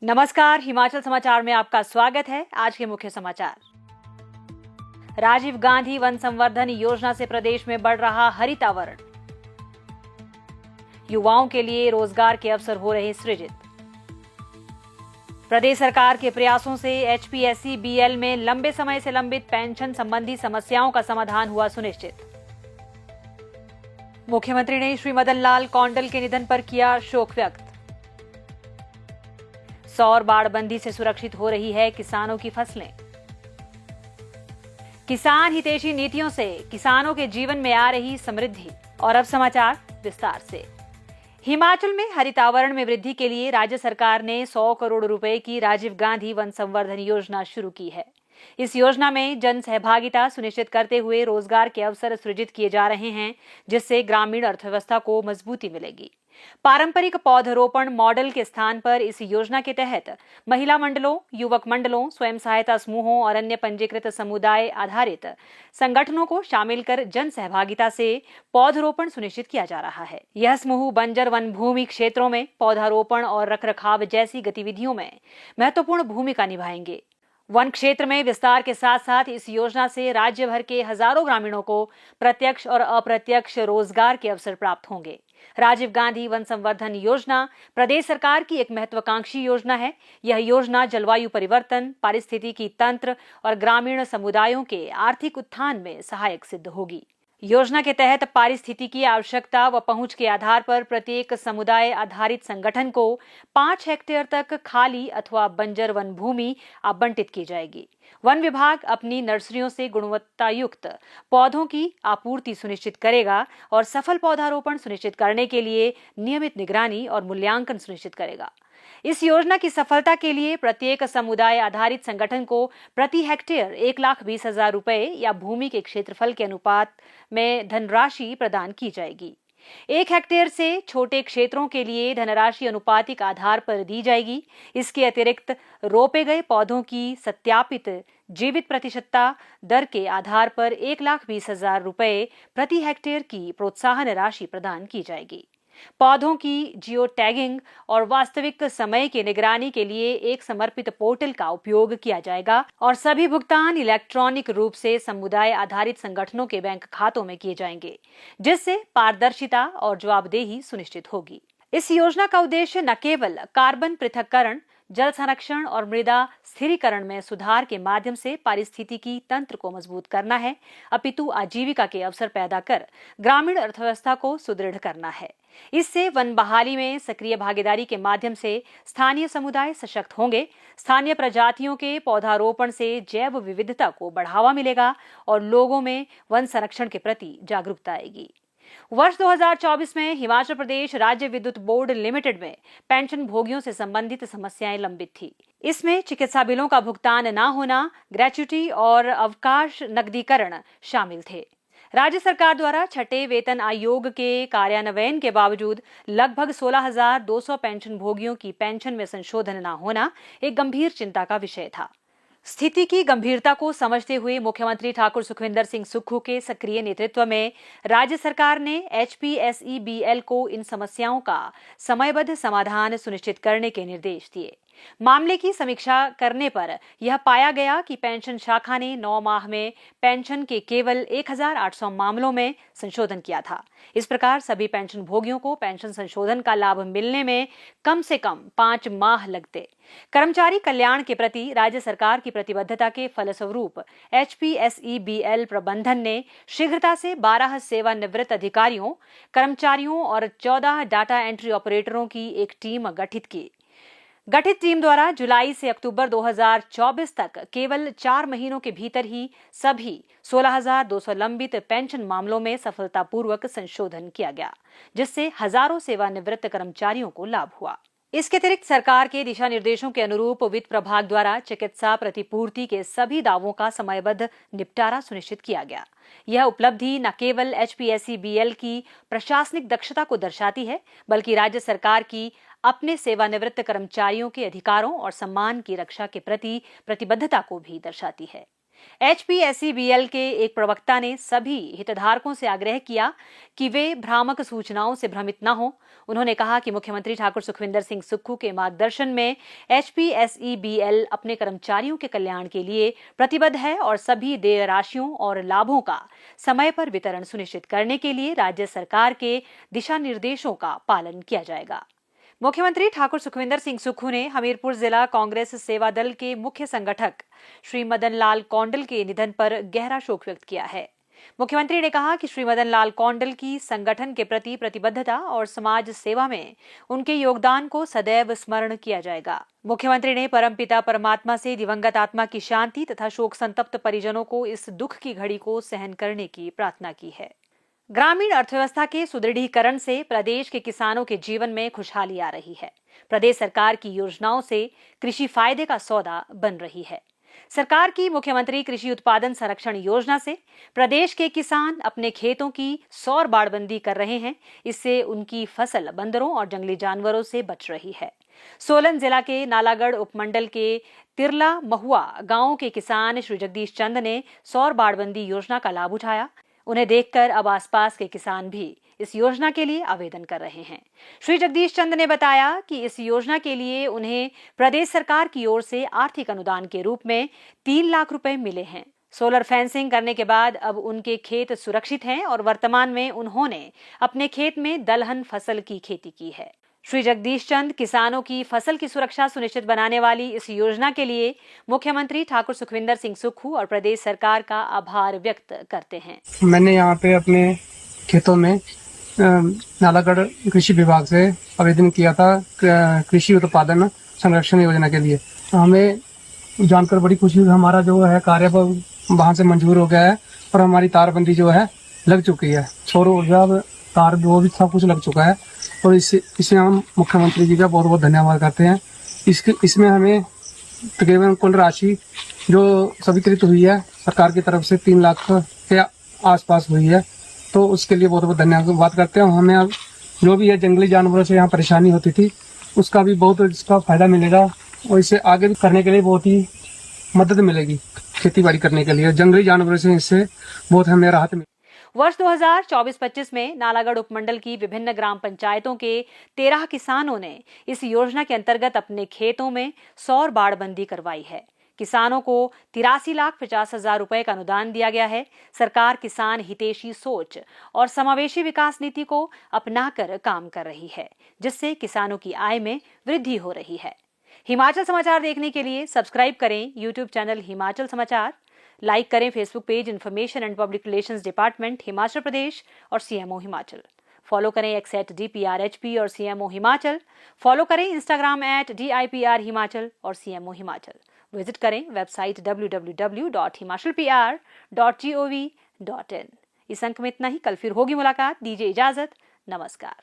नमस्कार, हिमाचल समाचार में आपका स्वागत है। आज के मुख्य समाचार। राजीव गांधी वन संवर्धन योजना से प्रदेश में बढ़ रहा हरितावरण। युवाओं के लिए रोजगार के अवसर हो रहे सृजित। प्रदेश सरकार के प्रयासों से एचपीएससी बीएल में लंबे समय से लंबित पेंशन संबंधी समस्याओं का समाधान हुआ सुनिश्चित। मुख्यमंत्री ने श्री मदन लाल कौंडल के निधन पर किया शोक व्यक्त। सौर बाड़बंदी से सुरक्षित हो रही है किसानों की फसलें। किसान हितैषी नीतियों से किसानों के जीवन में आ रही समृद्धि। और अब समाचार विस्तार से। हिमाचल में हरितावरण में वृद्धि के लिए राज्य सरकार ने 100 करोड़ रुपए की राजीव गांधी वन संवर्धन योजना शुरू की है। इस योजना में जन सहभागिता सुनिश्चित करते हुए रोजगार के अवसर सृजित किए जा रहे हैं, जिससे ग्रामीण अर्थव्यवस्था को मजबूती मिलेगी। पारंपरिक पौधरोपण मॉडल के स्थान पर इस योजना के तहत महिला मंडलों, युवक मंडलों, स्वयं सहायता समूहों और अन्य पंजीकृत समुदाय आधारित संगठनों को शामिल कर जन सहभागिता से पौधरोपण सुनिश्चित किया जा रहा है। यह समूह बंजर वन भूमि क्षेत्रों में पौधारोपण और रखरखाव जैसी गतिविधियों में महत्वपूर्ण भूमिका निभाएंगे। वन क्षेत्र में विस्तार के साथ साथ इस योजना से राज्य भर के हजारों ग्रामीणों को प्रत्यक्ष और अप्रत्यक्ष रोजगार के अवसर प्राप्त होंगे। राजीव गांधी वन संवर्धन योजना प्रदेश सरकार की एक महत्वाकांक्षी योजना है। यह योजना जलवायु परिवर्तन, पारिस्थितिकी तंत्र और ग्रामीण समुदायों के आर्थिक उत्थान में सहायक सिद्ध होगी। योजना के तहत पारिस्थितिकी आवश्यकता व पहुंच के आधार पर प्रत्येक समुदाय आधारित संगठन को 5 हेक्टेयर तक खाली अथवा बंजर वन भूमि आवंटित की जाएगी। वन विभाग अपनी नर्सरियों से गुणवत्तायुक्त पौधों की आपूर्ति सुनिश्चित करेगा और सफल पौधारोपण सुनिश्चित करने के लिए नियमित निगरानी और मूल्यांकन सुनिश्चित करेगा। इस योजना की सफलता के लिए प्रत्येक समुदाय आधारित संगठन को प्रति हेक्टेयर 1,20,000 रुपए या भूमि के क्षेत्रफल के अनुपात में धनराशि प्रदान की जाएगी। 1 हेक्टेयर से छोटे क्षेत्रों के लिए धनराशि अनुपातिक आधार पर दी जाएगी। इसके अतिरिक्त रोपे गए पौधों की सत्यापित जीवित प्रतिशतता दर के आधार पर 1,20,000 रुपए प्रति हेक्टेयर की प्रोत्साहन राशि प्रदान की जाएगी। पौधों की जियो टैगिंग और वास्तविक समय की निगरानी के लिए एक समर्पित पोर्टल का उपयोग किया जाएगा और सभी भुगतान इलेक्ट्रॉनिक रूप से समुदाय आधारित संगठनों के बैंक खातों में किए जाएंगे, जिससे पारदर्शिता और जवाबदेही सुनिश्चित होगी। इस योजना का उद्देश्य न केवल कार्बन पृथक्करण, जल संरक्षण और मृदा स्थिरीकरण में सुधार के माध्यम से पारिस्थितिकी तंत्र को मजबूत करना है, अपितु आजीविका के अवसर पैदा कर ग्रामीण अर्थव्यवस्था को सुदृढ़ करना है। इससे वन बहाली में सक्रिय भागीदारी के माध्यम से स्थानीय समुदाय सशक्त होंगे। स्थानीय प्रजातियों के पौधारोपण से जैव विविधता को बढ़ावा मिलेगा और लोगों में वन संरक्षण के प्रति जागरूकता आएगी। वर्ष 2024 में हिमाचल प्रदेश राज्य विद्युत बोर्ड लिमिटेड में पेंशन भोगियों से संबंधित समस्याएं लंबित थी। इसमें चिकित्सा बिलों का भुगतान न होना, ग्रेच्युटी और अवकाश नकदीकरण शामिल थे। राज्य सरकार द्वारा छठे वेतन आयोग के कार्यान्वयन के बावजूद लगभग 16,200 पेंशन भोगियों की पेंशन में संशोधन न होना एक गंभीर चिंता का विषय था। स्थिति की गंभीरता को समझते हुए मुख्यमंत्री ठाकुर सुखविंदर सिंह सुक्खू के सक्रिय नेतृत्व में राज्य सरकार ने एचपीएसई बीएल को इन समस्याओं का समयबद्ध समाधान सुनिश्चित करने के निर्देश दिए। मामले की समीक्षा करने पर यह पाया गया कि पेंशन शाखा ने 9 माह में पेंशन के केवल 1,800 मामलों में संशोधन किया था। इस प्रकार सभी पेंशन भोगियों को पेंशन संशोधन का लाभ मिलने में कम से कम 5 माह लगते। कर्मचारी कल्याण के प्रति राज्य सरकार की प्रतिबद्धता के फलस्वरूप एचपीएसई बीएल प्रबंधन ने शीघ्रता से 12 सेवानिवृत्त अधिकारियों, कर्मचारियों और 14 डाटा एंट्री ऑपरेटरों की एक टीम गठित की। गठित टीम द्वारा जुलाई से अक्टूबर 2024 तक केवल 4 महीनों के भीतर ही सभी 16,200 लंबित पेंशन मामलों में सफलतापूर्वक संशोधन किया गया, जिससे हजारों सेवानिवृत्त कर्मचारियों को लाभ हुआ। इसके अतिरिक्त सरकार के दिशा निर्देशों के अनुरूप वित्त प्रभाग द्वारा चिकित्सा प्रतिपूर्ति के सभी दावों का समयबद्ध निपटारा सुनिश्चित किया गया। यह उपलब्धि न केवल एचपीएसई बीएल की प्रशासनिक दक्षता को दर्शाती है, बल्कि राज्य सरकार की अपने सेवानिवृत्त कर्मचारियों के अधिकारों और सम्मान की रक्षा के प्रति प्रतिबद्धता को भी दर्शाती है। HPSCBL के एक प्रवक्ता ने सभी हितधारकों से आग्रह किया कि वे भ्रामक सूचनाओं से भ्रमित न हों। उन्होंने कहा कि मुख्यमंत्री ठाकुर सुखविंदर सिंह सुक्खू के मार्गदर्शन में HPSCBL अपने कर्मचारियों के कल्याण के लिए प्रतिबद्ध है और सभी देय राशियों और लाभों का समय पर वितरण सुनिश्चित करने के लिए राज्य सरकार के दिशा निर्देशों का पालन किया जाएगा। मुख्यमंत्री ठाकुर सुखविंदर सिंह सुक्खू ने हमीरपुर जिला कांग्रेस सेवा दल के मुख्य संगठक श्री मदन लाल कौंडल के निधन पर गहरा शोक व्यक्त किया है। मुख्यमंत्री ने कहा कि श्री मदन लाल कौंडल की संगठन के प्रति प्रतिबद्धता और समाज सेवा में उनके योगदान को सदैव स्मरण किया जाएगा। मुख्यमंत्री ने परमपिता परमात्मा से दिवंगत आत्मा की शांति तथा शोक संतप्त परिजनों को इस दुख की घड़ी को सहन करने की प्रार्थना की है। ग्रामीण अर्थव्यवस्था के सुदृढ़ीकरण से प्रदेश के किसानों के जीवन में खुशहाली आ रही है। प्रदेश सरकार की योजनाओं से कृषि फायदे का सौदा बन रही है। सरकार की मुख्यमंत्री कृषि उत्पादन संरक्षण योजना से प्रदेश के किसान अपने खेतों की सौर बाड़बंदी कर रहे हैं। इससे उनकी फसल बंदरों और जंगली जानवरों से बच रही है। सोलन जिला के नालागढ़ उपमंडल के तिरला महुआ गांव के किसान श्री जगदीश चंद ने सौर बाड़बंदी योजना का लाभ उठाया। उन्हें देखकर अब आसपास के किसान भी इस योजना के लिए आवेदन कर रहे हैं। श्री जगदीश चंद ने बताया कि इस योजना के लिए उन्हें प्रदेश सरकार की ओर से आर्थिक अनुदान के रूप में 3 लाख रुपए मिले हैं। सोलर फेंसिंग करने के बाद अब उनके खेत सुरक्षित हैं और वर्तमान में उन्होंने अपने खेत में दलहन फसल की खेती की है। श्री जगदीश चंद किसानों की फसल की सुरक्षा सुनिश्चित बनाने वाली इस योजना के लिए मुख्यमंत्री ठाकुर सुखविंदर सिंह सुक्खू और प्रदेश सरकार का आभार व्यक्त करते हैं। मैंने यहाँ पे अपने खेतों में नालागढ़ कृषि विभाग से आवेदन किया था कृषि उत्पादन संरक्षण योजना के लिए। हमें जानकर बड़ी खुशी हुई। हमारा जो है कार्य वहाँ से मंजूर हो गया है और हमारी तारबंदी जो है लग चुकी है। सौर ऊर्जा तार वो भी सब कुछ लग चुका है और इसमें हम मुख्यमंत्री जी का बहुत बहुत धन्यवाद करते हैं। इसमें हमें तकरीबन कुल राशि जो स्वीकृत हुई है सरकार की तरफ से 3 लाख के आसपास हुई है, तो उसके लिए बहुत बहुत धन्यवाद करते हैं। हमें अब जो भी है जंगली जानवरों से यहाँ परेशानी होती थी उसका भी बहुत इसका फायदा मिलेगा और इसे आगे भी करने के लिए बहुत ही मदद मिलेगी। खेती बाड़ी करने के लिए जंगली जानवरों से इससे बहुत हमें राहत मिलेगी। वर्ष 2024-25 में नालागढ़ उपमंडल की विभिन्न ग्राम पंचायतों के 13 किसानों ने इस योजना के अंतर्गत अपने खेतों में सौर बाड़बंदी करवाई है। किसानों को 83,50,000 रुपए का अनुदान दिया गया है। सरकार किसान हितैषी सोच और समावेशी विकास नीति को अपनाकर काम कर रही है, जिससे किसानों की आय में वृद्धि हो रही है। हिमाचल समाचार देखने के लिए सब्सक्राइब करें यूट्यूब चैनल हिमाचल समाचार, लाइक करें Facebook page information and public relations department Himachal Pradesh और CMO हिमाचल। फॉलो करें X @DPRHP और CMO हिमाचल। फॉलो करें इंस्टाग्राम @DIPR हिमाचल और CMO हिमाचल। विजिट करें वेबसाइट www.himachalpr.gov.in। इस अंक में इतना ही। कल फिर होगी मुलाकात। दीजिए इजाजत। नमस्कार।